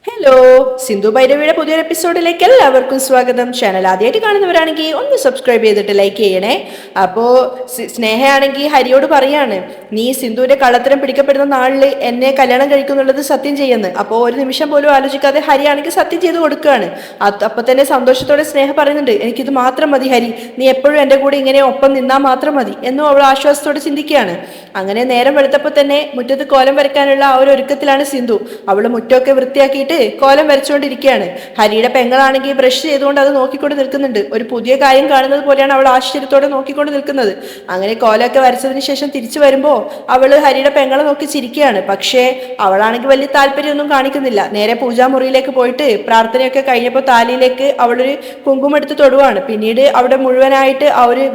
Hello, Sindhu ഭൈരവിയുടെ പുതിയൊരു എപ്പിസോഡിലേക്ക് എല്ലാവർക്കും സ്വാഗതം. ചാനൽ ആദ്യമായിട്ട് കാണുന്നവരാണെങ്കിൽ ഒന്ന് സബ്സ്ക്രൈബ് ചെയ്തിട്ട് ലൈക്ക് ചെയ്യണേ. അപ്പോ സ്നേഹയാണെങ്കിൽ ഹരിയോട് പറയാണ്, നീ സിന്ധുവിന്റെ കള്ളത്തരം പിടിക്കപ്പെടുന്ന നാളില് എന്നെ കല്യാണം കഴിക്കുന്നുള്ളത് സത്യം ചെയ്യുന്നു. അപ്പോൾ ഒരു നിമിഷം പോലും ആലോചിക്കാതെ ഹരിയാണെങ്കിൽ സത്യം ചെയ്ത് കൊടുക്കുകയാണ്. അപ്പൊ തന്നെ സന്തോഷത്തോടെ സ്നേഹ പറയുന്നുണ്ട്, എനിക്കിത് മാത്രം മതി ഹരി, നീ എപ്പോഴും എൻ്റെ കൂടെ ഇങ്ങനെ ഒപ്പം നിന്നാൽ മാത്രം മതി എന്നും അവൾ ആശ്വാസത്തോടെ ചിന്തിക്കുകയാണ്. അങ്ങനെ നേരം വെളുത്തപ്പോൾ തന്നെ മുറ്റത്ത് കോലം വരയ്ക്കാനുള്ള ആ ഒരു ഒരുക്കത്തിലാണ് സിന്ധു. അവള് മുറ്റമൊക്കെ വൃത്തിയാക്കിയിട്ട് കോലം വരച്ചുകൊണ്ടിരിക്കുകയാണ്. ഹരിയുടെ പെങ്ങളാണെങ്കിൽ ബ്രഷ് ചെയ്തുകൊണ്ട് അത് നോക്കിക്കൊണ്ട് നിൽക്കുന്നുണ്ട്. ഒരു പുതിയ കാര്യം കാണുന്നത് പോലെയാണ് അവൾ ആശ്ചര്യത്തോടെ നോക്കിക്കൊണ്ട് നിൽക്കുന്നത്. അങ്ങനെ കോലമൊക്കെ വരച്ചതിന് ശേഷം തിരിച്ചു വരുമ്പോ അവള് ഹരിയുടെ പെങ്ങളെ നോക്കി ചിരിക്കുകയാണ്. പക്ഷേ അവളാണെങ്കിൽ വലിയ താല്പര്യമൊന്നും കാണിക്കുന്നില്ല. നേരെ പൂജാമുറിയിലേക്ക് പോയിട്ട് പ്രാർത്ഥനയൊക്കെ കഴിഞ്ഞപ്പോൾ താലിയിലേക്ക് അവളൊരു കുങ്കുമം എടുത്ത് തൊടുവാണ്. പിന്നീട് അവിടെ മുഴുവനായിട്ട് ആ ഒരു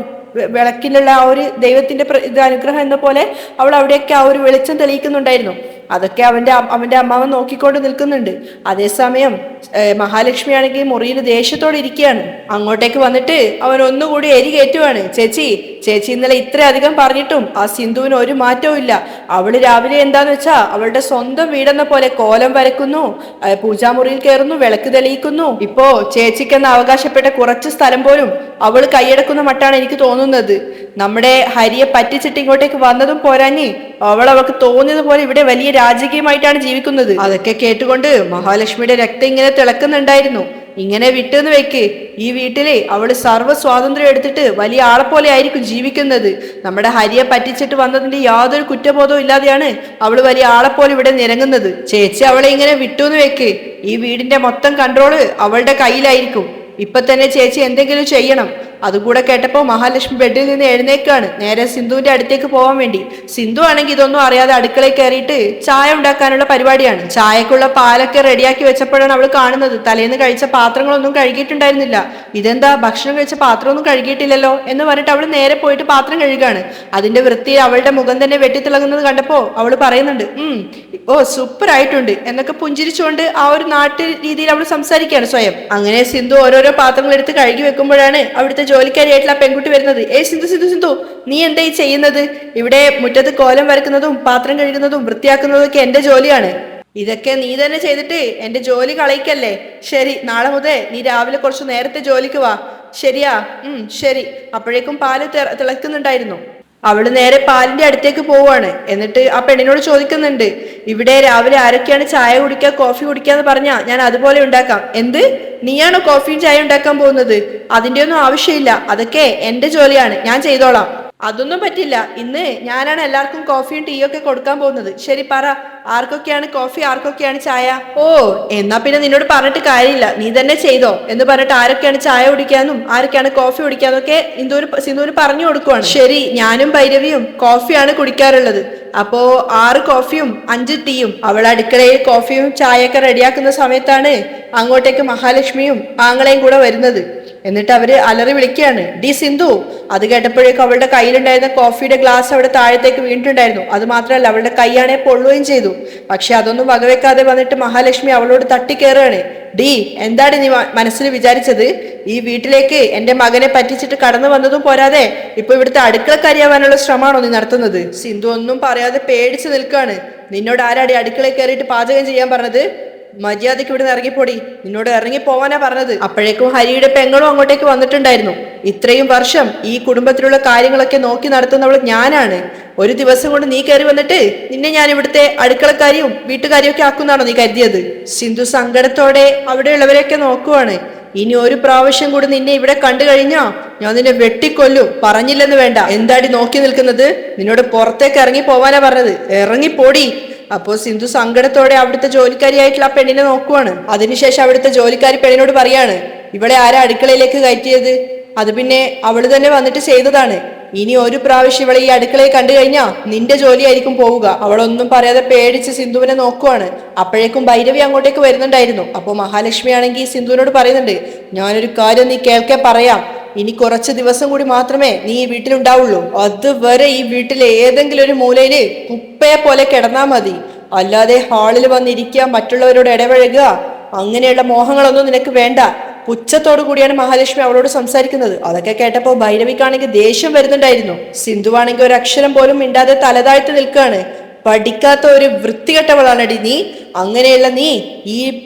വിളക്കിലുള്ള ആ ഒരു ദൈവത്തിന്റെ അനുഗ്രഹം എന്ന പോലെ അവൾ അവിടെയൊക്കെ ആ ഒരു വെളിച്ചം തെളിയിക്കുന്നുണ്ടായിരുന്നു. അതൊക്കെ അവന്റെ അമ്മാവൻ നോക്കിക്കൊണ്ട് നിൽക്കുന്നുണ്ട്. അതേസമയം മഹാലക്ഷ്മി ആണെങ്കിൽ മുറിയിൽ ദേഷ്യത്തോടെ ഇരിക്കുകയാണ്. അങ്ങോട്ടേക്ക് വന്നിട്ട് അവൻ ഒന്നുകൂടി എരി കയറ്റുവാണ്. ചേച്ചി ഇന്നലെ ഇത്രയധികം പറഞ്ഞിട്ടും ആ സിന്ധുവിന് ഒരു മാറ്റവും ഇല്ല. അവള് രാവിലെ എന്താന്ന് വെച്ചാ അവളുടെ സ്വന്തം വീടെന്ന പോലെ കോലം വരക്കുന്നു, പൂജാമുറിയിൽ കയറുന്നു, വിളക്ക് തെളിയിക്കുന്നു. ഇപ്പോ ചേച്ചിക്കെന്ന് അവകാശപ്പെട്ട കുറച്ച് സ്ഥലം പോലും അവൾ കൈയടക്കുന്ന മട്ടാണ് എനിക്ക് തോന്നുന്നത്. നമ്മുടെ ഹരിയെ പറ്റിച്ചിട്ട് ഇങ്ങോട്ടേക്ക് വന്നതും പോരാഞ്ഞ് അവൾക്ക് തോന്നിയതുപോലെ ഇവിടെ വലിയ രാജകീയമായിട്ടാണ് ജീവിക്കുന്നത്. അതൊക്കെ കേട്ടുകൊണ്ട് മഹാലക്ഷ്മിയുടെ രക്തം ഇങ്ങനെ തിളക്കുന്നുണ്ടായിരുന്നു. ഇങ്ങനെ വിട്ടെന്ന് വെക്ക്, ഈ വീട്ടില് അവള് സർവ്വ സ്വാതന്ത്ര്യം എടുത്തിട്ട് വലിയ ആളെ പോലെ ആയിരിക്കും ജീവിക്കുന്നത്. നമ്മുടെ ഹരിയെ പറ്റിച്ചിട്ട് വന്നതിന്റെ യാതൊരു കുറ്റബോധവും ഇല്ലാതെയാണ് അവള് വലിയ ആളെ പോലെ ഇവിടെ നിരങ്ങുന്നത്. ചേച്ചി അവളെ ഇങ്ങനെ വിട്ടുന്ന് വെക്ക്, ഈ വീടിന്റെ മൊത്തം കൺട്രോള് അവളുടെ കയ്യിലായിരിക്കും. ഇപ്പൊ തന്നെ ചേച്ചി എന്തെങ്കിലും ചെയ്യണം. അതുകൂടെ കേട്ടപ്പോ മഹാലക്ഷ്മി ബെഡിൽ നിന്ന് എഴുന്നേക്കാണ്. നേരെ സിന്ധുവിന്റെ അടുത്തേക്ക് പോകാൻ വേണ്ടി. സിന്ധു ആണെങ്കിൽ ഇതൊന്നും അറിയാതെ അടുക്കളയിൽ കയറിയിട്ട് ചായ ഉണ്ടാക്കാനുള്ള പരിപാടിയാണ്. ചായക്കുള്ള പാലൊക്കെ റെഡിയാക്കി വെച്ചപ്പോഴാണ് അവൾ കാണുന്നത് തലേന്ന് കഴിച്ച പാത്രങ്ങളൊന്നും കഴുകിയിട്ടുണ്ടായിരുന്നില്ല. ഇതെന്താ, ഭക്ഷണം കഴിച്ച പാത്രമൊന്നും കഴുകിയിട്ടില്ലല്ലോ എന്ന് പറഞ്ഞിട്ട് അവൾ നേരെ പോയിട്ട് പാത്രം കഴുകാണ്. അതിന്റെ വൃത്തി അവളുടെ മുഖം തന്നെ വെട്ടിത്തിളങ്ങുന്നത് കണ്ടപ്പോ അവൾ പറയുന്നുണ്ട്, ഓ സൂപ്പർ ആയിട്ടുണ്ട് എന്നൊക്കെ പുഞ്ചിരിച്ചുകൊണ്ട് ആ ഒരു നാട്ടിൽ രീതിയിൽ അവൾ സംസാരിക്കുകയാണ് സ്വയം. അങ്ങനെ സിന്ധു ഓരോരോ പാത്രങ്ങൾ എടുത്ത് കഴുകി വെക്കുമ്പോഴാണ് അവിടുത്തെ ജോലിക്കാരിയായിട്ടുള്ള പെൺകുട്ടി വരുന്നത്. സിന്ധു, നീ എന്താ ഈ ചെയ്യുന്നത്? ഇവിടെ മുറ്റത്ത് കോലം വരക്കുന്നതും പാത്രം കഴുകുന്നതും വൃത്തിയാക്കുന്നതും ഒക്കെ എന്റെ ജോലിയാണ്. ഇതൊക്കെ നീ തന്നെ ചെയ്തിട്ട് എന്റെ ജോലി കളയിക്കല്ലേ. ശരി, നാളെ മുതൽ നീ രാവിലെ കുറച്ച് നേരത്തെ ജോലിക്ക് വാ. ശരിയാ? ശരി. അപ്പോഴേക്കും പാല് തിളക്കുന്നുണ്ടായിരുന്നു. അവള് നേരെ പാലിന്റെ അടുത്തേക്ക് പോവാണ്. എന്നിട്ട് ആ പെണ്ണിനോട് ചോദിക്കുന്നുണ്ട്, ഇവിടെ രാവിലെ ആരൊക്കെയാണ് ചായ കുടിക്കുക കോഫി കുടിക്കാന്ന് പറഞ്ഞാ ഞാൻ അതുപോലെ ഉണ്ടാക്കാം. എന്ത്, നീയാണോ കോഫിയും ചായ ഉണ്ടാക്കാൻ പോകുന്നത്? അതിന്റെ ഒന്നും ആവശ്യമില്ല, അതൊക്കെ എന്റെ ജോലിയാണ്, ഞാൻ ചെയ്തോളാം. അതൊന്നും പറ്റില്ല, ഇന്ന് ഞാനാണ് എല്ലാവർക്കും കോഫിയും ടീയും ഒക്കെ കൊടുക്കാൻ പോകുന്നത്. ശരി, പറ, ആർക്കൊക്കെയാണ് കോഫി, ആർക്കൊക്കെയാണ് ചായ? ഓ, എന്നാ പിന്നെ നിന്നോട് പറഞ്ഞിട്ട് കാര്യമില്ല, നീ തന്നെ ചെയ്തോ എന്ന് പറഞ്ഞിട്ട് ആരൊക്കെയാണ് ചായ കുടിക്കാനും ആരൊക്കെയാണ് കോഫി കുടിക്കാനും ഒക്കെ സിന്ധുവിന് പറഞ്ഞു കൊടുക്കുവാണ്. ശരി, ഞാനും ഭൈരവിയും കോഫിയാണ് കുടിക്കാറുള്ളത്. അപ്പോ 6 കോഫിയും 5 ടീയും. അവൾ അടുക്കളയിൽ കോഫിയും ചായയൊക്കെ റെഡിയാക്കുന്ന സമയത്താണ് അങ്ങോട്ടേക്ക് മഹാലക്ഷ്മിയും ആങ്ങളെയും കൂടെ വരുന്നത്. എന്നിട്ട് അവര് അലറി വിളിക്കുകയാണ്, ഡി സിന്ധു. അത് കേട്ടപ്പോഴേക്കും അവളുടെ കയ്യിലുണ്ടായിരുന്ന കോഫിയുടെ ഗ്ലാസ് അവിടെ താഴത്തേക്ക് വീണിട്ടുണ്ടായിരുന്നു. അത് മാത്രമല്ല, അവളുടെ കൈയാണെ പൊള്ളുകയും ചെയ്തു. പക്ഷെ അതൊന്നും വകവെക്കാതെ വന്നിട്ട് മഹാലക്ഷ്മി അവളോട് തട്ടിക്കേറുകയാണ്. ഡി, എന്താണ് നീ മനസ്സിൽ വിചാരിച്ചത്? ഈ വീട്ടിലേക്ക് എന്റെ മകനെ പറ്റിച്ചിട്ട് കടന്നു വന്നതും പോരാതെ ഇപ്പൊ ഇവിടുത്തെ അടുക്കളക്കാരിയാവാനുള്ള ശ്രമമാണോ നീ നടത്തുന്നത്? സിന്ധു ഒന്നും പറയാതെ പേടിച്ചു നിൽക്കുകയാണ്. നിന്നോട് ആരാടി അടുക്കളയിൽ കയറിയിട്ട് പാചകം ചെയ്യാൻ പറഞ്ഞത്? മര്യാദയ്ക്ക് ഇവിടെ നിന്ന് ഇറങ്ങിപ്പോടി, നിന്നോട് ഇറങ്ങി പോവാനാ പറഞ്ഞത്. അപ്പോഴേക്കും ഹരിയുടെ പെങ്ങളും അങ്ങോട്ടേക്ക് വന്നിട്ടുണ്ടായിരുന്നു. ഇത്രയും വർഷം ഈ കുടുംബത്തിലുള്ള കാര്യങ്ങളൊക്കെ നോക്കി നടത്തുന്നവൾ ഞാനാണ്. ഒരു ദിവസം കൊണ്ട് നീ കയറി വന്നിട്ട് നിന്നെ ഞാൻ ഇവിടുത്തെ അടുക്കളക്കാരിയും വീട്ടുകാരിയും ഒക്കെ ആക്കുന്നാണോ നീ കരുതിയത്? സിന്ധു സങ്കടത്തോടെ അവിടെയുള്ളവരെയൊക്കെ നോക്കുവാണ്. ഇനി ഒരു പ്രാവശ്യം കൂടി നിന്നെ ഇവിടെ കണ്ടു കഴിഞ്ഞാ ഞാൻ നിന്നെ വെട്ടിക്കൊല്ലും, പറഞ്ഞില്ലെന്ന് വേണ്ട. എന്താടി നോക്കി നിൽക്കുന്നത്? നിന്നോട് പുറത്തേക്ക് ഇറങ്ങി പോവാനാ പറഞ്ഞത്, ഇറങ്ങിപ്പോടി. അപ്പോ സിന്ധു സങ്കടത്തോടെ അവിടുത്തെ ജോലിക്കാരിയായിട്ടുള്ള ആ പെണ്ണിനെ നോക്കുവാണ്. അതിനുശേഷം അവിടുത്തെ ജോലിക്കാരി പെണ്ണിനോട് പറയാണ്, ഇവിടെ ആരാ അടുക്കളയിലേക്ക് കയറ്റിയത്? അത് പിന്നെ അവള് തന്നെ വന്നിട്ട് ചെയ്തതാണ്. ഇനി ഒരു പ്രാവശ്യം ഇവളെ ഈ അടുക്കളയിൽ കണ്ടു കഴിഞ്ഞാ നിന്റെ ജോലിയായിരിക്കും പോവുക. അവളൊന്നും പറയാതെ പേടിച്ച് സിന്ധുവിനെ നോക്കുവാണ്. അപ്പോഴേക്കും ഭൈരവി അങ്ങോട്ടേക്ക് വരുന്നുണ്ടായിരുന്നു. അപ്പൊ മഹാലക്ഷ്മി ആണെങ്കിൽ സിന്ധുവിനോട് പറയുന്നുണ്ട്, ഞാനൊരു കാര്യം നീ കേൾക്കെ പറയാം. ഇനി കുറച്ച് ദിവസം കൂടി മാത്രമേ നീ ഈ വീട്ടിലുണ്ടാവുള്ളൂ. അതുവരെ ഈ വീട്ടിലെ ഏതെങ്കിലും ഒരു മൂലയില് കുപ്പയെ പോലെ കിടന്നാ മതി. അല്ലാതെ ഹാളിൽ വന്നിരിക്കുക, മറ്റുള്ളവരോട് ഇടപഴകുക, അങ്ങനെയുള്ള മോഹങ്ങളൊന്നും നിനക്ക് വേണ്ട. പുച്ഛത്തോടു കൂടിയാണ് മഹാലക്ഷ്മി അവളോട് സംസാരിക്കുന്നത്. അതൊക്കെ കേട്ടപ്പോ ഭൈരവിക്കാണെങ്കിൽ ദേഷ്യം വരുന്നുണ്ടായിരുന്നു. സിന്ധുവാണെങ്കിൽ ഒരു അക്ഷരം പോലും മിണ്ടാതെ തലതാഴ്ത്തി നിൽക്കുകയാണ്. പഠിക്കാത്ത ഒരു വൃത്തികെട്ടവളാണടി നീ. അങ്ങനെയുള്ള നീ ഈ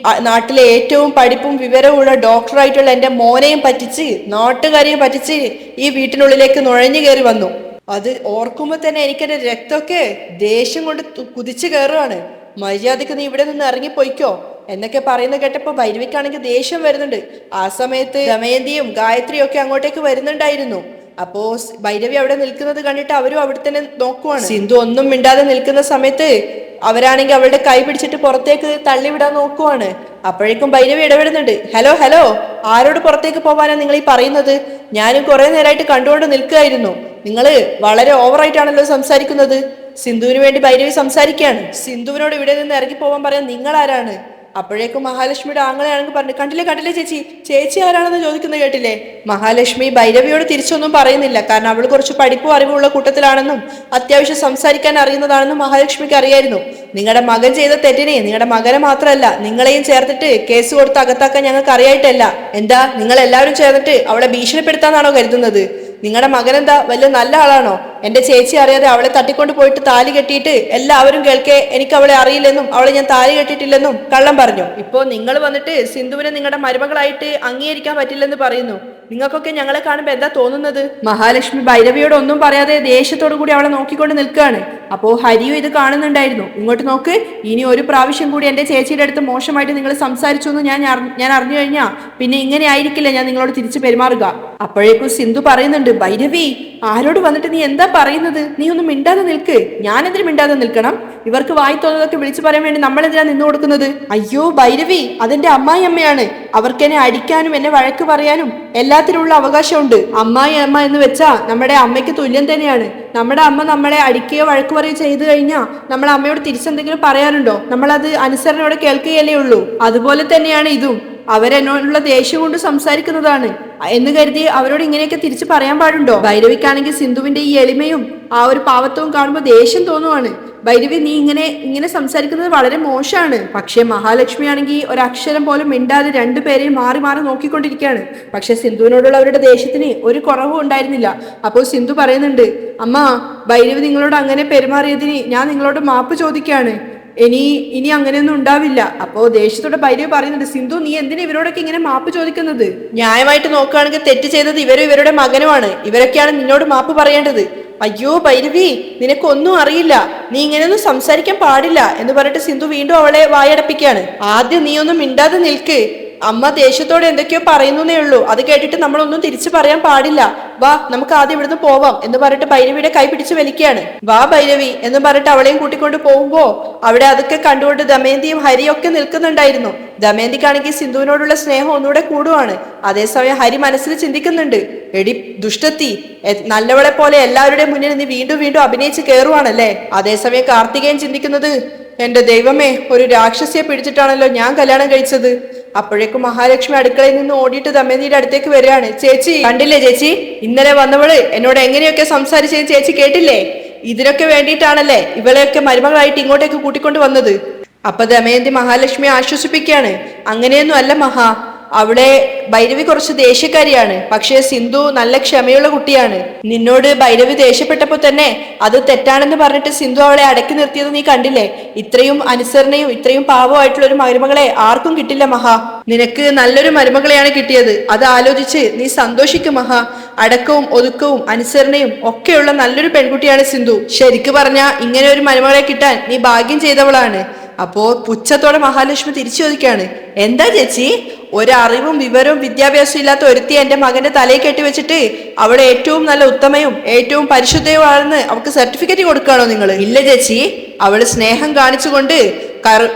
നാട്ടിലെ ഏറ്റവും പഠിപ്പും വിവരവുമുള്ള ഡോക്ടറായിട്ടുള്ള എന്റെ മോനെയും പറ്റിച്ച് നാട്ടുകാരെയും പറ്റിച്ച് ഈ വീട്ടിനുള്ളിലേക്ക് നുഴഞ്ഞു കയറി വന്നു. അത് ഓർക്കുമ്പോ തന്നെ എനിക്കെന്റെ രക്തമൊക്കെ ദേഷ്യം കൊണ്ട് കുതിച്ചു കയറുകയാണ്. മര്യാദക്ക് നീ ഇവിടെ നിന്ന് ഇറങ്ങിപ്പോയിക്കോ എന്നൊക്കെ പറയുന്ന കേട്ടപ്പോ ഭൈരവിക്കാണെങ്കിൽ ദേഷ്യം വരുന്നുണ്ട്. ആ സമയത്ത് ദമയന്തിയും ഗായത്രിയും ഒക്കെ അങ്ങോട്ടേക്ക് വരുന്നുണ്ടായിരുന്നു. അപ്പോ ഭൈരവി അവിടെ നിൽക്കുന്നത് കണ്ടിട്ട് അവരും അവിടെ തന്നെ നോക്കുവാണ്. സിന്ധു ഒന്നും മിണ്ടാതെ നിൽക്കുന്ന സമയത്ത് അവരാണെങ്കിൽ അവളുടെ കൈ പിടിച്ചിട്ട് പുറത്തേക്ക് തള്ളിവിടാൻ നോക്കുവാണ്. അപ്പോഴേക്കും ഭൈരവി ഇടപെടുന്നുണ്ട്. ഹലോ ഹലോ, ആരോട് പുറത്തേക്ക് പോവാനാ നിങ്ങൾ ഈ പറയുന്നത്? ഞാനും കുറെ നേരമായിട്ട് കണ്ടുകൊണ്ട് നിൽക്കുകയായിരുന്നു. നിങ്ങള് വളരെ ഓവറായിട്ടാണല്ലോ സംസാരിക്കുന്നത്. സിന്ധുവിന് വേണ്ടി ഭൈരവി സംസാരിക്കുകയാണ്. സിന്ധുവിനോട് ഇവിടെ നിന്ന് ഇറങ്ങി പോവാൻ പറയാൻ നിങ്ങൾ ആരാണ്? അപ്പോഴേക്കും മഹാലക്ഷ്മിയുടെ ആങ്ങളെയാണെങ്കിൽ പറഞ്ഞു, കണ്ടില്ലേ ചേച്ചി, ചേച്ചി ആരാണെന്ന് ചോദിക്കുന്നത് കേട്ടില്ലേ? മഹാലക്ഷ്മി ഭൈരവിയോട് തിരിച്ചൊന്നും പറയുന്നില്ല. കാരണം അവൾ കുറച്ച് പഠിപ്പും അറിവുള്ള കൂട്ടത്തിലാണെന്നും അത്യാവശ്യം സംസാരിക്കാൻ അറിയുന്നതാണെന്നും മഹാലക്ഷ്മിക്ക് അറിയായിരുന്നു. നിങ്ങളുടെ മകൻ ചെയ്ത തെറ്റിനെ നിങ്ങളുടെ മകനെ മാത്രമല്ല നിങ്ങളെയും ചേർത്തിട്ട് കേസ് കൊടുത്ത് അകത്താക്കാൻ ഞങ്ങൾക്ക് അറിയായിട്ടല്ല. എന്താ നിങ്ങൾ എല്ലാവരും ചേർന്നിട്ട് അവളെ ഭീഷണിപ്പെടുത്താന്നാണോ കരുതുന്നത്? നിങ്ങളുടെ മകനെന്താ വലിയ നല്ല ആളാണോ? എന്റെ ചേച്ചി അറിയാതെ അവളെ തട്ടിക്കൊണ്ട് പോയിട്ട് താലി കെട്ടിയിട്ട് എല്ലാവരും കേൾക്കെ എനിക്ക് അവളെ അറിയില്ലെന്നും അവളെ ഞാൻ താലി കെട്ടിയിട്ടില്ലെന്നും കള്ളം പറഞ്ഞു. ഇപ്പോ നിങ്ങൾ വന്നിട്ട് സിന്ധുവിനെ നിങ്ങളുടെ മരുമകളായിട്ട് അംഗീകരിക്കാൻ പറ്റില്ലെന്ന് പറയുന്നു. നിങ്ങൾക്കൊക്കെ ഞങ്ങളെ കാണുമ്പോ എന്താ തോന്നുന്നത്? മഹാലക്ഷ്മി ഭൈരവിയോട് ഒന്നും പറയാതെ ദേഷ്യത്തോടു കൂടി അവളെ നോക്കിക്കൊണ്ട് നിൽക്കുകയാണ്. അപ്പോ ഹരിയും ഇത് കാണുന്നുണ്ടായിരുന്നു. ഇങ്ങോട്ട് നോക്ക്, ഇനി ഒരു പ്രാവശ്യം കൂടി എന്റെ ചേച്ചിയുടെ അടുത്ത് മോശമായിട്ട് നിങ്ങൾ സംസാരിച്ചു എന്ന് ഞാൻ അറിഞ്ഞു കഴിഞ്ഞാൽ പിന്നെ ഇങ്ങനെ ആയിരിക്കില്ല ഞാൻ നിങ്ങളോട് തിരിച്ചു പെരുമാറുക. അപ്പോഴേക്കും സിന്ധു പറയുന്നുണ്ട്, ഭൈരവി ആരോട് വന്നിട്ട് നീ എന്താ പറയുന്നത്? നീ ഒന്നും മിണ്ടാതെ നിൽക്ക്. ഞാനെന്തിനും മിണ്ടാതെ നിൽക്കണം? ഇവർക്ക് വായി തോന്നുന്നതൊക്കെ വിളിച്ചു പറയാൻ വേണ്ടി നമ്മളെന്തിനാ നിന്നു കൊടുക്കുന്നത്? അയ്യോ ഭൈരവി, അതെന്റെ അമ്മായി അമ്മയാണ്. അവർക്ക് എന്നെ അടിക്കാനും എന്നെ വഴക്ക് പറയാനും എല്ലാത്തിനുള്ള അവകാശമുണ്ട്. അമ്മായി അമ്മ എന്ന് വെച്ചാ നമ്മുടെ അമ്മയ്ക്ക് തുല്യം തന്നെയാണ്. നമ്മുടെ അമ്മ നമ്മളെ അടിക്കുകയോ വഴക്ക് പറയുകയോ ചെയ്തു കഴിഞ്ഞാൽ നമ്മൾ അമ്മയോട് തിരിച്ചെന്തെങ്കിലും പറയാനുണ്ടോ? നമ്മളത് അനുസരണയോടെ കേൾക്കുകയല്ലേ ഉള്ളൂ. അതുപോലെ തന്നെയാണ് ഇതും. അവരെന്നോടുള്ള ദേഷ്യം കൊണ്ട് സംസാരിക്കുന്നതാണ് എന്ന് കരുതി അവരോട് ഇങ്ങനെയൊക്കെ തിരിച്ചു പറയാൻ പാടുണ്ടോ? ഭൈരവിക്കാണെങ്കിൽ സിന്ധുവിന്റെ ഈ എളിമയും ആ ഒരു പാവത്വവും കാണുമ്പോൾ ദേഷ്യം തോന്നുവാണ്. ഭൈരവി, നീ ഇങ്ങനെ സംസാരിക്കുന്നത് വളരെ മോശമാണ്. പക്ഷെ മഹാലക്ഷ്മി ആണെങ്കിൽ ഒരക്ഷരം പോലും മിണ്ടാതെ രണ്ടുപേരെയും മാറി മാറി നോക്കിക്കൊണ്ടിരിക്കുകയാണ്. പക്ഷെ സിന്ധുവിനോടുള്ള അവരുടെ ദേഷ്യത്തിന് ഒരു കുറവും ഉണ്ടായിരുന്നില്ല. അപ്പോൾ സിന്ധു പറയുന്നുണ്ട്, അമ്മ ഭൈരവി നിങ്ങളോട് അങ്ങനെ പെരുമാറിയതിന് ഞാൻ നിങ്ങളോട് മാപ്പ് ചോദിക്കുകയാണ്. ഇനി അങ്ങനെയൊന്നും ഉണ്ടാവില്ല. അപ്പോ ദേഷ്യത്തോടെ ഭൈരവി പറയുന്നുണ്ട്, സിന്ധു നീ എന്തിനാ ഇവരോടൊക്കെ ഇങ്ങനെ മാപ്പ് ചോദിക്കുന്നത്? ന്യായമായിട്ട് നോക്കുകയാണെങ്കിൽ തെറ്റ് ചെയ്തത് ഇവരുടെ മകനുമാണ്. ഇവരൊക്കെയാണ് നിന്നോട് മാപ്പ് പറയേണ്ടത്. അയ്യോ ഭൈരവി, നിനക്കൊന്നും അറിയില്ല, നീ ഇങ്ങനെയൊന്നും സംസാരിക്കാൻ പാടില്ല എന്ന് പറഞ്ഞിട്ട് സിന്ധു വീണ്ടും അവളെ വായടപ്പിക്കുകയാണ്. ആദ്യം നീ ഒന്നും മിണ്ടാതെ നിൽക്ക്. അമ്മ ദേഷ്യത്തോടെ എന്തൊക്കെയോ പറയുന്നേ ഉള്ളൂ. അത് കേട്ടിട്ട് നമ്മളൊന്നും തിരിച്ചു പറയാൻ പാടില്ല. വാ നമുക്ക് ആദ്യം ഇവിടുന്ന് പോവാം എന്ന് പറഞ്ഞിട്ട് ഭൈരവിയുടെ കൈ പിടിച്ച് വലിക്കുകയാണ്. വാ ഭൈരവി എന്ന് പറഞ്ഞിട്ട് അവളെയും കൂട്ടിക്കൊണ്ട് പോകുമ്പോ അവിടെ അതൊക്കെ കണ്ടുകൊണ്ട് ദമയന്തിയും ഹരിയും ഒക്കെ നിൽക്കുന്നുണ്ടായിരുന്നു. ദമയന്തിക്കാണെങ്കിൽ സിന്ധുവിനോടുള്ള സ്നേഹം ഒന്നുകൂടെ കൂടുവാണ്. അതേസമയം ഹരി മനസ്സിൽ ചിന്തിക്കുന്നുണ്ട്, എടി ദുഷ്ടത്തി, നല്ലവളെ പോലെ എല്ലാവരുടെയും മുന്നിൽ നീ വീണ്ടും വീണ്ടും അഭിനയിച്ച് കയറുവാണല്ലേ. അതേസമയം കാർത്തികേയൻ ചിന്തിക്കുന്നത്, എന്റെ ദൈവമേ, ഒരു രാക്ഷസിയെ പിടിച്ചിട്ടാണല്ലോ ഞാൻ കല്യാണം കഴിച്ചത്. അപ്പോഴേക്കും മഹാലക്ഷ്മി അടുക്കളയിൽ നിന്ന് ഓടിയിട്ട് ദമയന്തിയുടെ അടുത്തേക്ക് വരികയാണ്. ചേച്ചി കണ്ടില്ലേ ചേച്ചി, ഇന്നലെ വന്നവള് എന്നോട് എങ്ങനെയൊക്കെ സംസാരിച്ചത് ചേച്ചി കേട്ടില്ലേ? ഇതിനൊക്കെ വേണ്ടിയിട്ടാണല്ലേ ഇവളെയൊക്കെ മരുമകളായിട്ട് ഇങ്ങോട്ടേക്ക് കൂട്ടിക്കൊണ്ട് വന്നത്. അപ്പൊ ദമയന്തി മഹാലക്ഷ്മിയെ ആശ്വസിപ്പിക്കുകയാണ്. അങ്ങനെയൊന്നും അല്ല മഹാ, അവിടെ ഭൈരവി കുറച്ച് ദേഷ്യക്കാരിയാണ്. പക്ഷേ സിന്ധു നല്ല ക്ഷമയുള്ള കുട്ടിയാണ്. നിന്നോട് ഭൈരവി ദേഷ്യപ്പെട്ടപ്പോ തന്നെ അത് തെറ്റാണെന്ന് പറഞ്ഞിട്ട് സിന്ധു അവളെ അടക്കി നിർത്തിയത് നീ കണ്ടില്ലേ? ഇത്രയും അനുസരണയും ഇത്രയും പാവമായിട്ടുള്ള ഒരു മരുമകളെ ആർക്കും കിട്ടില്ല മഹാ. നിനക്ക് നല്ലൊരു മരുമകളെയാണ് കിട്ടിയത്. അത് ആലോചിച്ച് നീ സന്തോഷിക്കും മഹാ. അടക്കവും ഒതുക്കവും അനുസരണയും ഒക്കെയുള്ള നല്ലൊരു പെൺകുട്ടിയാണ് സിന്ധു. ശരിക്കു പറഞ്ഞ ഇങ്ങനെ ഒരു മരുമകളെ കിട്ടാൻ നീ ഭാഗ്യം ചെയ്തവളാണ്. അപ്പോ പുച്ഛത്തോടെ മഹാലക്ഷ്മി തിരിച്ചു ചോദിക്കുകയാണ്, എന്താ ചേച്ചി, ഒരറിവും വിവരവും വിദ്യാഭ്യാസവും ഇല്ലാത്ത ഒരുത്തി എന്റെ മകന്റെ തലയിൽ കെട്ടിവെച്ചിട്ട് അവളെ ഏറ്റവും നല്ല ഉത്തമയും ഏറ്റവും പരിശുദ്ധയുമാണെന്ന് അവൾക്ക് സർട്ടിഫിക്കറ്റ് കൊടുക്കുകയാണോ നിങ്ങൾ? ഇല്ല ചേച്ചി, അവള് സ്നേഹം കാണിച്ചുകൊണ്ട്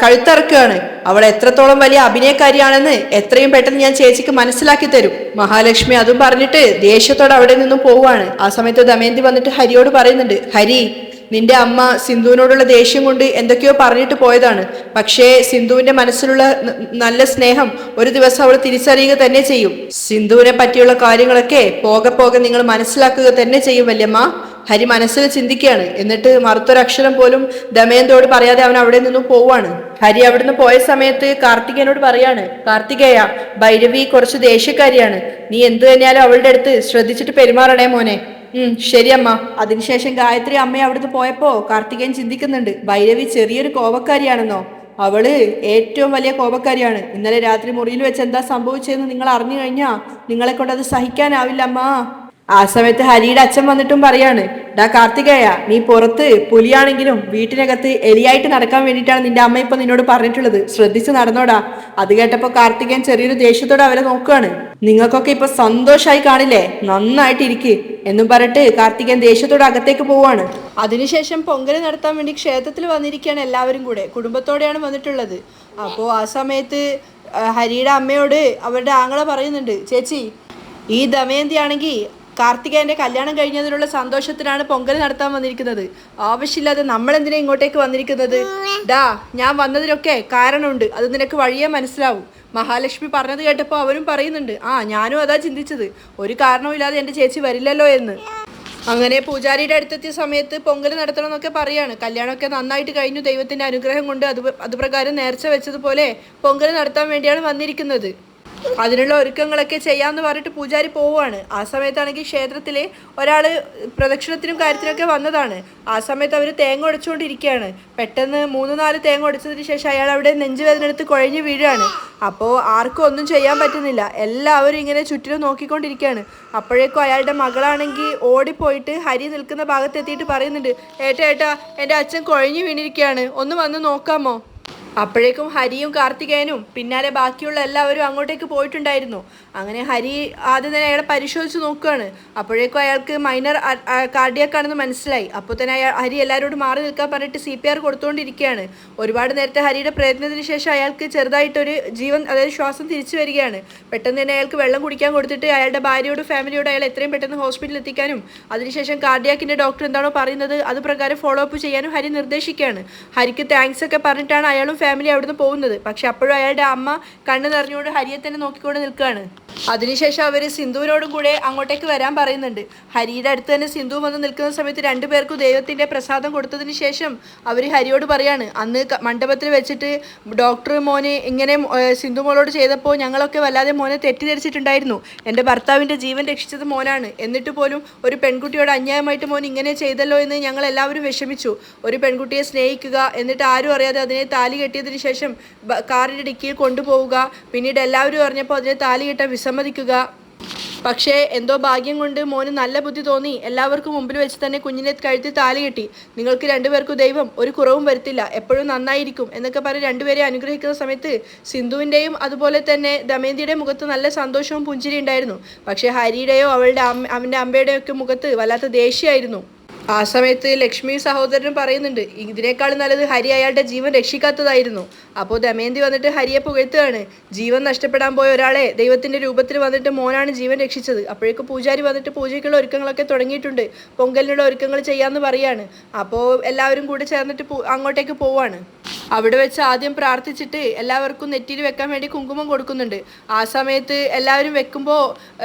കഴുത്തറക്കുകയാണ്. അവൾ എത്രത്തോളം വലിയ അഭിനയക്കാരിയാണെന്ന് എത്രയും പെട്ടെന്ന് ഞാൻ ചേച്ചിക്ക് മനസ്സിലാക്കി തരും. മഹാലക്ഷ്മി അതും പറഞ്ഞിട്ട് ദേഷ്യത്തോടെ അവിടെ നിന്നും പോവുകയാണ്. ആ സമയത്ത് ദമയന്തി വന്നിട്ട് ഹരിയോട് പറയുന്നുണ്ട്, ഹരി, നിന്റെ അമ്മ സിന്ധുവിനോടുള്ള ദേഷ്യം കൊണ്ട് എന്തൊക്കെയോ പറഞ്ഞിട്ട് പോയതാണ്. പക്ഷേ സിന്ധുവിന്റെ മനസ്സിലുള്ള നല്ല സ്നേഹം ഒരു ദിവസം അവൾ തിരിച്ചറിയുക തന്നെ ചെയ്യും. സിന്ധുവിനെ പറ്റിയുള്ള കാര്യങ്ങളൊക്കെ പോകെ പോകെ നിങ്ങൾ മനസ്സിലാക്കുക തന്നെ ചെയ്യും വല്യമ്മ. ഹരി മനസ്സിൽ ചിന്തിക്കുകയാണ്. എന്നിട്ട് മറുത്തൊരക്ഷരം പോലും ദമയന്തിയോട് പറയാതെ അവൻ അവിടെ നിന്നും പോവാണ്. ഹരി അവിടുന്ന് പോയ സമയത്ത് കാർത്തികേയനോട് പറയാണ്, കാർത്തികേയ, ഭൈരവി കുറച്ച് ദേഷ്യക്കാരിയാണ്. നീ എന്ത് തന്നെയാലും അവളുടെ അടുത്ത് ശ്രദ്ധിച്ചിട്ട് പെരുമാറണേ മോനെ. ശരിയമ്മ. അതിനുശേഷം ഗായത്രി അമ്മയെ അവിടുന്ന് പോയപ്പോ കാർത്തികേയൻ ചിന്തിക്കുന്നുണ്ട്, ഭൈരവി ചെറിയൊരു കോപക്കാരിയാണെന്നോ. അവള് ഏറ്റവും വലിയ കോപക്കാരിയാണ്. ഇന്നലെ രാത്രി മുറിയിൽ വെച്ച് എന്താ സംഭവിച്ചതെന്ന് നിങ്ങൾ അറിഞ്ഞു കഴിഞ്ഞാൽ നിങ്ങളെ കൊണ്ട് അത് സഹിക്കാനാവില്ല അമ്മ. ആ സമയത്ത് ഹരിയുടെ അച്ഛൻ വന്നിട്ടും പറയാണ്, ഡാ കാർത്തികേയ, നീ പുറത്ത് പുലിയാണെങ്കിലും വീട്ടിനകത്ത് എലിയായിട്ട് നടക്കാൻ വേണ്ടിയിട്ടാണ് നിന്റെ അമ്മ ഇപ്പൊ നിന്നോട് പറഞ്ഞിട്ടുള്ളത്, ശ്രദ്ധിച്ച് നടന്നോടാ. അത് കേട്ടപ്പോ കാർത്തികേയൻ ചെറിയൊരു ദേഷ്യത്തോടെ അവരെ നോക്കുകയാണ്. നിങ്ങൾക്കൊക്കെ ഇപ്പൊ സന്തോഷമായി കാണില്ലേ, നന്നായിട്ട് ഇരിക്ക് എന്നും പറഞ്ഞിട്ട് കാർത്തികേയൻ ദേഷ്യത്തോടെ അകത്തേക്ക് പോവാണ്. അതിനുശേഷം പൊങ്കൽ നടത്താൻ വേണ്ടി ക്ഷേത്രത്തിൽ വന്നിരിക്കുകയാണ് എല്ലാവരും കൂടെ, കുടുംബത്തോടെയാണ് വന്നിട്ടുള്ളത്. അപ്പോൾ ആ സമയത്ത് ഹരിയുടെ അമ്മയോട് അവരുടെ ആങ്ങള പറയുന്നുണ്ട്, ചേച്ചി ഈ ദമയന്തി ആണെങ്കിൽ കാർത്തികേയന്റെ കല്യാണം കഴിഞ്ഞതിനുള്ള സന്തോഷത്തിനാണ് പൊങ്കൽ നടത്താൻ വന്നിരിക്കുന്നത്. ആവശ്യമില്ലാതെ നമ്മൾ എന്തിനാ ഇങ്ങോട്ടേക്ക് വന്നിരിക്കുന്നത്? ഡാ, ഞാൻ വന്നതിനൊക്കെ കാരണമുണ്ട്, അത് നിനക്ക് വഴിയേ മനസ്സിലാവും. മഹാലക്ഷ്മി പറഞ്ഞത് കേട്ടപ്പോൾ അവരും പറയുന്നുണ്ട്, ഞാനും അതാ ചിന്തിച്ചത്, ഒരു കാരണവുമില്ലാതെ എൻ്റെ ചേച്ചി വരില്ലല്ലോ എന്ന്. അങ്ങനെ പൂജാരിയുടെ അടുത്തെത്തിയ സമയത്ത് പൊങ്കൽ നടത്തണം എന്നൊക്കെ പറയാണ്. കല്യാണമൊക്കെ നന്നായിട്ട് കഴിഞ്ഞു, ദൈവത്തിന്റെ അനുഗ്രഹം കൊണ്ട് അതുപ്രകാരം നേർച്ച വെച്ചതുപോലെ പൊങ്കൽ നടത്താൻ വേണ്ടിയാണ് വന്നിരിക്കുന്നത്. അതിനുള്ള ഒരുക്കങ്ങളൊക്കെ ചെയ്യാമെന്ന് പറഞ്ഞിട്ട് പൂജാരി പോവുകയാണ്. ആ സമയത്താണെങ്കിൽ ക്ഷേത്രത്തിൽ ഒരാൾ പ്രദക്ഷിണത്തിനും കാര്യത്തിനൊക്കെ വന്നതാണ്. ആ സമയത്ത് അവർ തേങ്ങ ഉടച്ചുകൊണ്ടിരിക്കുകയാണ്. പെട്ടെന്ന് 3-4 തേങ്ങ ഉടച്ചതിന് ശേഷം അയാൾ അവിടെ നെഞ്ചുവേദന എടുത്ത് കുഴഞ്ഞു വീഴുകയാണ്. അപ്പോൾ ആർക്കും ഒന്നും ചെയ്യാൻ പറ്റുന്നില്ല, എല്ലാവരും ഇങ്ങനെ ചുറ്റിലും നോക്കിക്കൊണ്ടിരിക്കുകയാണ്. അപ്പോഴേക്കും അയാളുടെ മകളാണെങ്കിൽ ഓടിപ്പോയിട്ട് ഹരി നിൽക്കുന്ന ഭാഗത്തെത്തിയിട്ട് പറയുന്നുണ്ട്, ഏട്ടാ എൻ്റെ അച്ഛൻ കുഴഞ്ഞു വീണിരിക്കുകയാണ്, ഒന്ന് വന്ന് നോക്കാമോ? അപ്പോഴേക്കും ഹരിയും കാർത്തികേയനും പിന്നാലെ ബാക്കിയുള്ള എല്ലാവരും അങ്ങോട്ടേക്ക് പോയിട്ടുണ്ടായിരുന്നു. അങ്ങനെ ഹരി ആദ്യം തന്നെ അയാളെ പരിശോധിച്ച് നോക്കുകയാണ്. അപ്പോഴേക്കും അയാൾക്ക് മൈനർ കാർഡിയാക് ആണെന്ന് മനസ്സിലായി. അപ്പോൾ തന്നെ ഹരി എല്ലാവരോടും മാറി നിൽക്കാൻ പറഞ്ഞിട്ട് CPR കൊടുത്തുകൊണ്ടിരിക്കുകയാണ്. ഒരുപാട് നേരത്തെ ഹരിയുടെ പ്രയത്നത്തിന് ശേഷം അയാൾക്ക് ചെറുതായിട്ടൊരു ജീവൻ, അതായത് ശ്വാസം തിരിച്ചു വരികയാണ്. പെട്ടെന്ന് തന്നെ അയാൾക്ക് വെള്ളം കുടിക്കാൻ കൊടുത്തിട്ട് അയാളുടെ ഭാര്യയോടും ഫാമിലിയോടും അയാൾ എത്രയും പെട്ടെന്ന് ഹോസ്പിറ്റലിൽ എത്തിക്കാനും അതിനുശേഷം കാർഡിയാക്കിൻ്റെ ഡോക്ടർ എന്താണോ പറയുന്നത് അത് പ്രകാരം ഫോളോ അപ്പ് ചെയ്യാനും ഹരി നിർദ്ദേശിക്കുകയാണ്. ഹരിക്ക് താങ്ക്സ് ഒക്കെ പറഞ്ഞിട്ടാണ് അയാളും ഫാമിലി അവിടുന്ന് പോകുന്നത്. പക്ഷെ അപ്പോഴും അയാളുടെ അമ്മ കണ്ണ് നിറഞ്ഞുകൊണ്ട് ഹരിയെ തന്നെ നോക്കിക്കൊണ്ട് നിൽക്കുകയാണ്. അതിനുശേഷം അവർ സിന്ധുവിനോടും കൂടെ അങ്ങോട്ടേക്ക് വരാൻ പറയുന്നുണ്ട്. ഹരിയുടെ അടുത്ത് തന്നെ സിന്ധു വന്ന് നിൽക്കുന്ന സമയത്ത് രണ്ടുപേർക്കും ദൈവത്തിൻ്റെ പ്രസാദം കൊടുത്തതിന് ശേഷം അവർ ഹരിയോട് പറയാണ്, അന്ന് മണ്ഡപത്തിൽ വെച്ചിട്ട് ഡോക്ടർ മോനെ ഇങ്ങനെ സിന്ധു മോളോട് ചെയ്തപ്പോൾ ഞങ്ങളൊക്കെ വല്ലാതെ മോനെ തെറ്റിദ്ധരിച്ചിട്ടുണ്ടായിരുന്നു. എൻ്റെ ഭർത്താവിൻ്റെ ജീവൻ രക്ഷിച്ചത് മോനാണ്, എന്നിട്ട് പോലും ഒരു പെൺകുട്ടിയോട് അന്യായമായിട്ട് മോൻ ഇങ്ങനെ ചെയ്തല്ലോ എന്ന് ഞങ്ങൾ എല്ലാവരും വിഷമിച്ചു. ഒരു പെൺകുട്ടിയെ സ്നേഹിക്കുക, എന്നിട്ട് ആരും അറിയാതെ അതിനെ താലി കെട്ടിയതിന് ശേഷം കാറിൻ്റെ ഡിക്കിയിൽ കൊണ്ടുപോവുക, പിന്നീട് എല്ലാവരും അറിഞ്ഞപ്പോൾ അതിനെ താലി കെട്ടാൻ വിസമ്മതിക്കുക. പക്ഷേ എന്തോ ഭാഗ്യം കൊണ്ട് മോന് നല്ല ബുദ്ധി തോന്നി എല്ലാവർക്കും മുമ്പിൽ വെച്ച് തന്നെ കുഞ്ഞിനെ കഴുത്തി താലി കെട്ടി. നിങ്ങൾക്ക് രണ്ടുപേർക്കും ദൈവം ഒരു കുറവും വരുത്തില്ല, എപ്പോഴും നന്നായിരിക്കും എന്നൊക്കെ പറഞ്ഞ് രണ്ടുപേരെ അനുഗ്രഹിക്കുന്ന സമയത്ത് സിന്ധുവിൻ്റെയും അതുപോലെ തന്നെ ദമയന്തിയുടെ മുഖത്ത് നല്ല സന്തോഷവും പുഞ്ചിരി ഉണ്ടായിരുന്നു. പക്ഷേ ഹരിയുടെയോ അവൻ്റെ അമ്മയുടെയോ ഒക്കെ മുഖത്ത് വല്ലാത്ത ദേഷ്യമായിരുന്നു. ആ സമയത്ത് ലക്ഷ്മി സഹോദരനും പറയുന്നുണ്ട്, ഇതിനേക്കാളും നല്ലത് ഹരി അയാളുടെ ജീവൻ രക്ഷിക്കാത്തതായിരുന്നു. അപ്പോൾ ദമയന്തി വന്നിട്ട് ഹരിയെ പുകഴ്ത്തുകയാണ്. ജീവൻ നഷ്ടപ്പെടാൻ പോയ ഒരാളെ ദൈവത്തിൻ്റെ രൂപത്തിൽ വന്നിട്ട് മോനാണ് ജീവൻ രക്ഷിച്ചത്. അപ്പോഴേക്കും പൂജാരി വന്നിട്ട് പൂജയ്ക്കുള്ള ഒരുക്കങ്ങളൊക്കെ തുടങ്ങിയിട്ടുണ്ട്, പൊങ്കലിനുള്ള ഒരുക്കങ്ങൾ ചെയ്യാമെന്ന് പറയാണ്. അപ്പോൾ എല്ലാവരും കൂടെ ചേർന്നിട്ട് അങ്ങോട്ടേക്ക് പോവാണ്. അവിടെ വെച്ച് ആദ്യം പ്രാർത്ഥിച്ചിട്ട് എല്ലാവർക്കും നെറ്റിയിൽ വെക്കാൻ വേണ്ടി കുങ്കുമം കൊടുക്കുന്നുണ്ട്. ആ സമയത്ത് എല്ലാവരും വെക്കുമ്പോൾ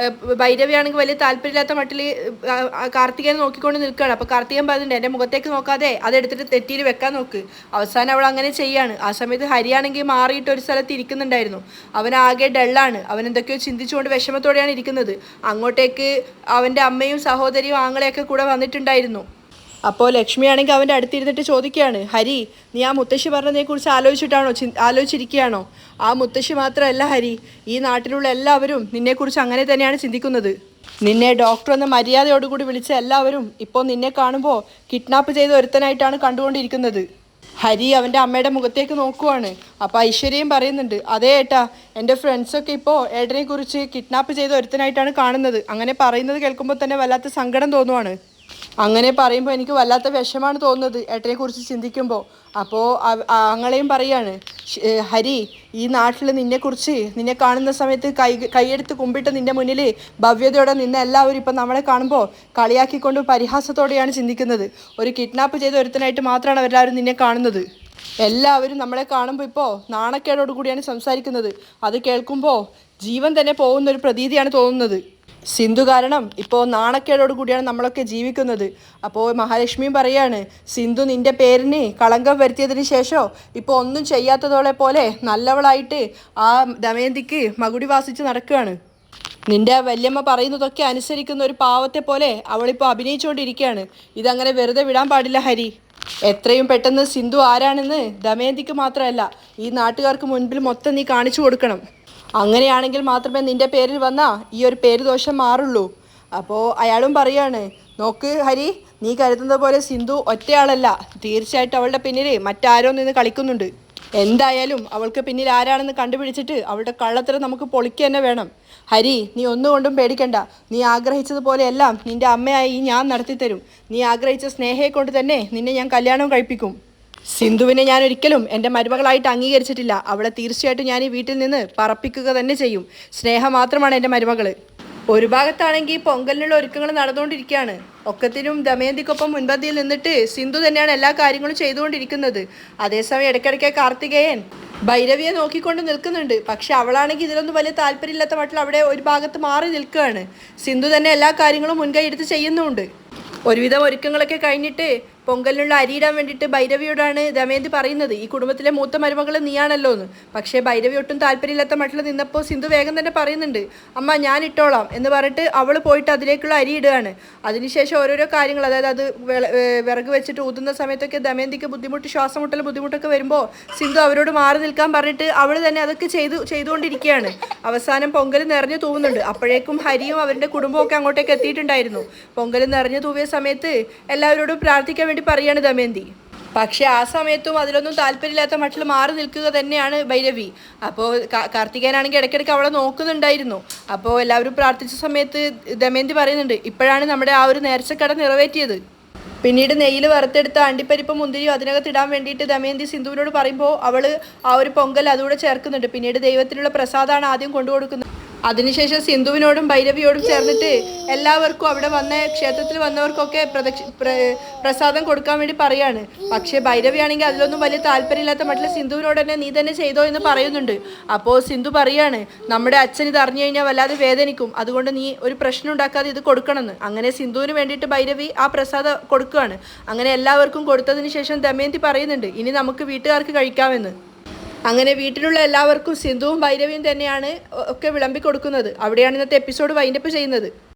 ഭൈരവിയാണെങ്കിൽ വലിയ താല്പര്യമില്ലാത്ത മട്ടിൽ കാർത്തികേയനെ നോക്കിക്കൊണ്ട് നിൽക്കുകയാണ്. അപ്പോൾ കാർത്തികൻ പറയുന്നുണ്ട്, എൻ്റെ മുഖത്തേക്ക് നോക്കാതെ അതെടുത്തിട്ട് നെറ്റിയിൽ വെക്കാൻ നോക്ക്. അവസാനം അവൾ അങ്ങനെ ചെയ്യാണ്. ആ സമയത്ത് ഹരിയാണെങ്കിൽ മാറിയിട്ട് ഒരു സ്ഥലത്ത് ഇരിക്കുന്നുണ്ടായിരുന്നു. അവനാകെ ഡള്ളാണ്, അവൻ എന്തൊക്കെയോ ചിന്തിച്ചുകൊണ്ട് വിഷമത്തോടെയാണ് ഇരിക്കുന്നത്. അങ്ങോട്ടേക്ക് അവൻ്റെ അമ്മയും സഹോദരിയും ആങ്ങളെയൊക്കെ കൂടെ വന്നിട്ടുണ്ടായിരുന്നു. അപ്പോൾ ലക്ഷ്മിയാണെങ്കിൽ അവൻ്റെ അടുത്തിരുന്നിട്ട് ചോദിക്കുകയാണ്, ഹരി, നീ ആ മുത്തശ്ശി പറഞ്ഞതിനെക്കുറിച്ച് ആലോചിച്ചിരിക്കുകയാണോ? ആ മുത്തശ്ശി മാത്രമല്ല ഹരി, ഈ നാട്ടിലുള്ള എല്ലാവരും നിന്നെക്കുറിച്ച് അങ്ങനെ തന്നെയാണ് ചിന്തിക്കുന്നത്. നിന്നെ ഡോക്ടർ എന്ന മര്യാദയോടുകൂടി വിളിച്ച എല്ലാവരും ഇപ്പോൾ നിന്നെ കാണുമ്പോൾ കിഡ്നാപ്പ് ചെയ്ത ഒരുത്തനായിട്ടാണ് കണ്ടുകൊണ്ടിരിക്കുന്നത്. ഹരി അവൻ്റെ അമ്മയുടെ മുഖത്തേക്ക് നോക്കുവാണ്. അപ്പോൾ ഐശ്വര്യയും പറയുന്നുണ്ട്, അതേ ഏട്ടാ, എൻ്റെ ഫ്രണ്ട്സൊക്കെ ഇപ്പോൾ ഏട്ടനെ കുറിച്ച് കിഡ്നാപ്പ് ചെയ്ത ഒരുത്തനായിട്ടാണ് കാണുന്നത്. അങ്ങനെ പറയുന്നത് കേൾക്കുമ്പോൾ തന്നെ വല്ലാത്ത സങ്കടം തോന്നുവാണ്. അങ്ങനെ പറയുമ്പോൾ എനിക്ക് വല്ലാത്ത വിഷമാണ് തോന്നുന്നത് ഏട്ടനെക്കുറിച്ച് ചിന്തിക്കുമ്പോൾ. അപ്പോൾ ആങ്ങളെയും പറയാണ്, ഹരി, ഈ നാട്ടിൽ നിന്നെ കാണുന്ന സമയത്ത് കൈയെടുത്ത് കുമ്പിട്ട് നിൻ്റെ മുന്നിൽ ഭവ്യതയോടെ നിന്ന് എല്ലാവരും ഇപ്പം നമ്മളെ കാണുമ്പോൾ കളിയാക്കിക്കൊണ്ട് പരിഹാസത്തോടെയാണ് ചിന്തിക്കുന്നത്. ഒരു കിഡ്നാപ്പ് ചെയ്ത ഒരുത്തനായിട്ട് മാത്രമാണ് അവരെല്ലാവരും നിന്നെ കാണുന്നത്. എല്ലാവരും നമ്മളെ കാണുമ്പോൾ ഇപ്പോൾ നാണക്കേടോടു കൂടിയാണ് സംസാരിക്കുന്നത്. അത് കേൾക്കുമ്പോൾ ജീവൻ തന്നെ പോകുന്നൊരു പ്രതീതിയാണ് തോന്നുന്നത്. സിന്ധു കാരണം ഇപ്പോൾ നാണക്കേടോടു കൂടിയാണ് നമ്മളൊക്കെ ജീവിക്കുന്നത്. അപ്പോൾ മഹാലക്ഷ്മിയും പറയാണ്, സിന്ധു നിൻ്റെ പേരിന് കളങ്കം വരുത്തിയതിന് ശേഷം ഇപ്പോൾ ഒന്നും ചെയ്യാത്തതോളെ പോലെ നല്ലവളായിട്ട് ആ ദമയന്തിക്ക് മകുടി വാസിച്ച് നടക്കുകയാണ്. നിൻ്റെ വല്യമ്മ പറയുന്നതൊക്കെ അനുസരിക്കുന്ന ഒരു പാവത്തെ പോലെ അവളിപ്പോൾ അഭിനയിച്ചുകൊണ്ടിരിക്കുകയാണ്. ഇതങ്ങനെ വെറുതെ വിടാൻ പാടില്ല ഹരി. എത്രയും പെട്ടെന്ന് സിന്ധു ആരാണെന്ന് ദമയന്തിക്ക് മാത്രമല്ല ഈ നാട്ടുകാർക്ക് മുൻപിൽ മൊത്തം നീ കാണിച്ചു കൊടുക്കണം. അങ്ങനെയാണെങ്കിൽ മാത്രമേ നിന്റെ പേരിൽ വന്ന ഈ ഒരു പേര് ദോഷം മാറുള്ളൂ. അപ്പോൾ അയാളും പറയാണ്, നോക്ക് ഹരി, നീ കരുതുന്നത് പോലെ സിന്ധു ഒറ്റയാളല്ല. തീർച്ചയായിട്ടും അവളുടെ പിന്നിൽ മറ്റാരോ നിന്ന് കളിക്കുന്നുണ്ട്. എന്തായാലും അവൾക്ക് പിന്നിൽ ആരാണെന്ന് കണ്ടുപിടിച്ചിട്ട് അവളുടെ കള്ളത്തരം നമുക്ക് പൊളിക്കുക തന്നെ വേണം. ഹരി, നീ ഒന്നുകൊണ്ടും പേടിക്കണ്ട. നീ ആഗ്രഹിച്ചതുപോലെയെല്ലാം നിന്റെ അമ്മയായി ഞാൻ നടത്തിത്തരും. നീ ആഗ്രഹിച്ച സ്നേഹയെ കൊണ്ട് തന്നെ നിന്നെ ഞാൻ കല്യാണം കഴിപ്പിക്കും. സിന്ധുവിനെ ഞാൻ ഒരിക്കലും എൻ്റെ മരുമകളായിട്ട് അംഗീകരിച്ചിട്ടില്ല. അവളെ തീർച്ചയായിട്ടും ഞാൻ ഈ വീട്ടിൽ നിന്ന് പറപ്പിക്കുക തന്നെ ചെയ്യും. സ്നേഹ മാത്രമാണ് എൻ്റെ മരുമകൾ. ഒരു ഭാഗത്താണെങ്കിൽ പൊങ്കലിനുള്ള ഒരുക്കങ്ങൾ നടന്നുകൊണ്ടിരിക്കുകയാണ്. ഒക്കത്തിനും ദമയന്തിക്കൊപ്പം മുൻപന്തിയിൽ നിന്നിട്ട് സിന്ധു തന്നെയാണ് എല്ലാ കാര്യങ്ങളും ചെയ്തുകൊണ്ടിരിക്കുന്നത്. അതേസമയം ഇടയ്ക്കിടയ്ക്ക് കാർത്തികേയൻ ഭൈരവിയെ നോക്കിക്കൊണ്ട് നിൽക്കുന്നുണ്ട്. പക്ഷെ അവളാണെങ്കിൽ ഇതിലൊന്നും വലിയ താല്പര്യമില്ലാത്ത മട്ടിൽ അവിടെ ഒരു ഭാഗത്ത് മാറി നിൽക്കുകയാണ്. സിന്ധു തന്നെ എല്ലാ കാര്യങ്ങളും മുൻകൈ എടുത്ത് ചെയ്യുന്നുമുണ്ട്. ഒരുവിധം ഒരുക്കങ്ങളൊക്കെ കഴിഞ്ഞിട്ട് പൊങ്കലിനുള്ള അരിയിടാൻ വേണ്ടിയിട്ട് ഭൈരവിയോടാണ് ദമയന്തി പറയുന്നത്, ഈ കുടുംബത്തിലെ മൂത്ത മരുമകൾ നീയാണല്ലോ എന്ന്. പക്ഷേ ഭൈരവി ഒട്ടും താല്പര്യമില്ലാത്ത മട്ടിൽ നിന്നപ്പോൾ സിന്ധു വേഗം തന്നെ പറയുന്നുണ്ട്, അമ്മ ഞാൻ ഇട്ടോളാം എന്ന് പറഞ്ഞിട്ട് അവൾ പോയിട്ട് അതിലേക്കുള്ള അരി ഇടുകയാണ്. അതിനുശേഷം ഓരോരോ കാര്യങ്ങൾ, അതായത് അത് വിറക് വെച്ചിട്ട് ഊതുന്ന സമയത്തൊക്കെ ദമയന്തിക്ക് ശ്വാസം മുട്ടൽ ബുദ്ധിമുട്ടൊക്കെ വരുമ്പോൾ സിന്ധു അവരോട് മാറി നിൽക്കാൻ പറഞ്ഞിട്ട് അവൾ തന്നെ അതൊക്കെ ചെയ്തുകൊണ്ടിരിക്കുകയാണ്. അവസാനം പൊങ്കൽ നിറഞ്ഞു തൂവുന്നുണ്ട്. അപ്പോഴേക്കും ഹരിയും അവരുടെ കുടുംബമൊക്കെ അങ്ങോട്ടേക്ക് എത്തിയിട്ടുണ്ടായിരുന്നു. പൊങ്കൽ നിറഞ്ഞു തൂവിയ സമയത്ത് എല്ലാവരോടും പ്രാർത്ഥിക്കാൻ വേണ്ടി പറയാണ് ദമയന്തി. പക്ഷെ ആ സമയത്തും അതിലൊന്നും താല്പര്യമില്ലാത്ത മട്ടിൽ മാറി നിൽക്കുക തന്നെയാണ് ഭൈരവി. അപ്പോൾ കാർത്തികേയനാണെങ്കിൽ ഇടയ്ക്കിടയ്ക്ക് അവളെ നോക്കുന്നുണ്ടായിരുന്നു. അപ്പോൾ എല്ലാവരും പ്രാർത്ഥിച്ച സമയത്ത് ദമയന്തി പറയുന്നുണ്ട്, ഇപ്പോഴാണ് നമ്മുടെ ആ ഒരു നേർച്ചക്കട നിറവേറ്റിയത്. പിന്നീട് നെയ്യിൽ വറുത്തെടുത്ത അണ്ടിപ്പരിപ്പും മുന്തിരിയും അതിനകത്ത് ഇടാൻ വേണ്ടിയിട്ട് ദമയന്തി സിന്ധുവിനോട് പറയുമ്പോൾ അവൾ ആ ഒരു പൊങ്കൽ അതുകൂടെ ചേർക്കുന്നുണ്ട്. പിന്നീട് ദൈവത്തിനുള്ള പ്രസാദമാണ് ആദ്യം കൊണ്ടുകൊടുക്കുന്നത്. അതിനുശേഷം സിന്ധുവിനോടും ഭൈരവിയോടും ചേർന്നിട്ട് എല്ലാവർക്കും അവിടെ ക്ഷേത്രത്തിൽ വന്നവർക്കൊക്കെ പ്രസാദം കൊടുക്കാൻ വേണ്ടി പറയാണ്. പക്ഷേ ഭൈരവിയാണെങ്കിൽ അതിലൊന്നും വലിയ താല്പര്യമില്ലാത്ത മട്ടിൽ സിന്ധുവിനോട് തന്നെ നീ തന്നെ ചെയ്തോ എന്ന് പറയുന്നുണ്ട്. അപ്പോൾ സിന്ധു പറയാണ്, നമ്മുടെ അച്ഛൻ ഇത് അറിഞ്ഞു കഴിഞ്ഞാൽ വല്ലാതെ വേദനിക്കും, അതുകൊണ്ട് നീ ഒരു പ്രശ്നം ഉണ്ടാക്കാതെ ഇത് കൊടുക്കണമെന്ന്. അങ്ങനെ സിന്ധുവിന് വേണ്ടിയിട്ട് ഭൈരവി ആ പ്രസാദം കൊടുക്കുകയാണ്. അങ്ങനെ എല്ലാവർക്കും കൊടുത്തതിന് ശേഷം ദമയന്തി പറയുന്നുണ്ട്, ഇനി നമുക്ക് വീട്ടുകാർക്ക് കഴിക്കാമെന്ന്. അങ്ങനെ വീട്ടിലുള്ള എല്ലാവർക്കും സിന്ധുവും ഭൈരവിയും തന്നെയാണ് ഒക്കെ വിളമ്പി കൊടുക്കുന്നത്. അവിടെയാണ് ഇന്നത്തെ എപ്പിസോഡ് വൈൻഡപ്പ് ചെയ്യുന്നത്.